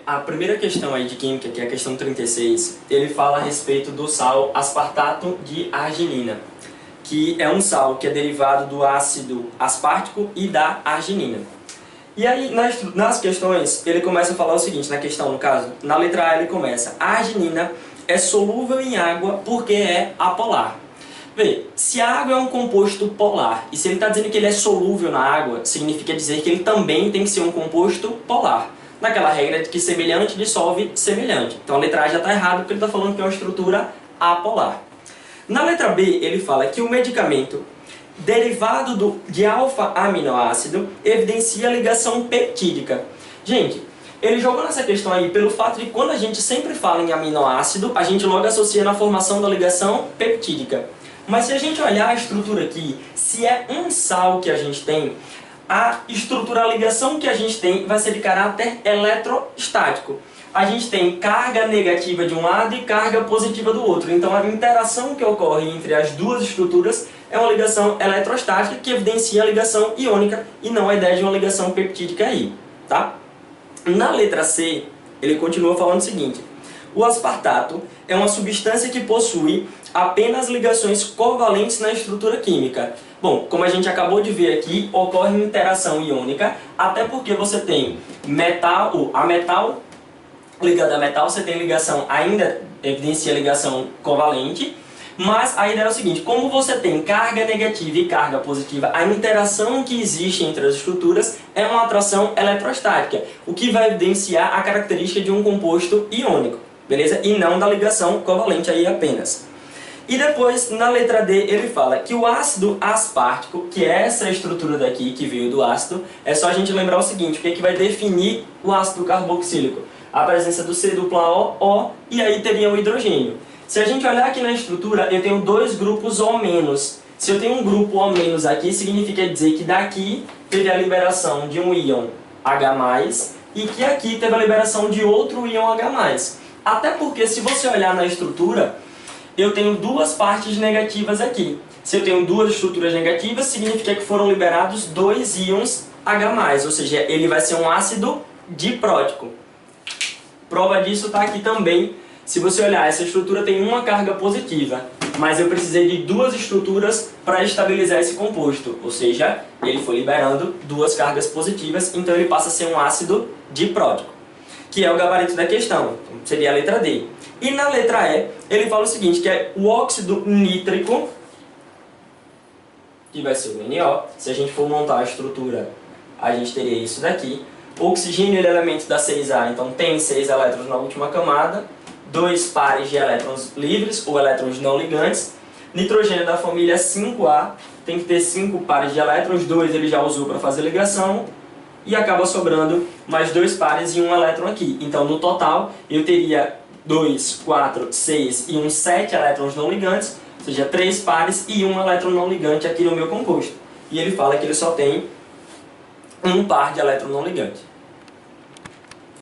A primeira questão aí de química, que é a questão 36, ele fala a respeito do sal aspartato de arginina, que é um sal que é derivado do ácido aspartico e da arginina. E aí, nas questões, ele começa a falar o seguinte, na questão, no caso, na letra A ele começa: a arginina é solúvel em água porque é apolar. Vê, se a água é um composto polar, e se ele está dizendo que ele é solúvel na água, significa dizer que ele também tem que ser um composto polar. Naquela regra de que semelhante dissolve semelhante. Então a letra A já está errada porque ele está falando que é uma estrutura apolar. Na letra B, ele fala que o medicamento derivado de alfa-aminoácido evidencia a ligação peptídica. Gente, ele jogou nessa questão aí pelo fato de que quando a gente sempre fala em aminoácido, a gente logo associa na formação da ligação peptídica. Mas se a gente olhar a estrutura aqui, se é um sal que a gente tem, a estrutura, a ligação que a gente tem vai ser de caráter eletrostático. A gente tem carga negativa de um lado e carga positiva do outro. Então a interação que ocorre entre as duas estruturas é uma ligação eletrostática que evidencia a ligação iônica e não a ideia de uma ligação peptídica aí, tá? Na letra C, ele continua falando o seguinte: o aspartato é uma substância que possui apenas ligações covalentes na estrutura química. Bom, como a gente acabou de ver aqui, ocorre interação iônica, até porque você tem metal ligado a metal, você tem ligação, ainda evidencia ligação covalente, mas a ideia é o seguinte: como você tem carga negativa e carga positiva, a interação que existe entre as estruturas é uma atração eletrostática, o que vai evidenciar a característica de um composto iônico, beleza? E não da ligação covalente aí apenas. E depois, na letra D, ele fala que o ácido aspartico, que é essa estrutura daqui que veio do ácido, é só a gente lembrar o seguinte: o que é que vai definir o ácido carboxílico? A presença do C dupla O, e aí teria o hidrogênio. Se a gente olhar aqui na estrutura, eu tenho dois grupos O-. Se eu tenho um grupo O- aqui, significa dizer que daqui teve a liberação de um íon H+, e que aqui teve a liberação de outro íon H+. Até porque, se você olhar na estrutura, eu tenho duas partes negativas aqui. Se eu tenho duas estruturas negativas, significa que foram liberados dois íons H+, ou seja, ele vai ser um ácido diprótico. Prova disso está aqui também. Se você olhar, essa estrutura tem uma carga positiva, mas eu precisei de duas estruturas para estabilizar esse composto, ou seja, ele foi liberando duas cargas positivas, então ele passa a ser um ácido diprótico, que é o gabarito da questão, então seria a letra D. E na letra E, ele fala o seguinte, que é o óxido nítrico, que vai ser o NO. Se a gente for montar a estrutura, a gente teria isso daqui. O oxigênio ele é elemento da 6A, então tem 6 elétrons na última camada, 2 pares de elétrons livres ou elétrons não ligantes. Nitrogênio da família 5A, tem que ter 5 pares de elétrons, 2 ele já usou para fazer ligação, e acaba sobrando mais 2 pares e um elétron aqui. Então no total eu teria 2, 4, 6 e uns 7 elétrons não ligantes, ou seja, 3 pares e um elétron não ligante aqui no meu composto. E ele fala que ele só tem um par de elétron não ligante.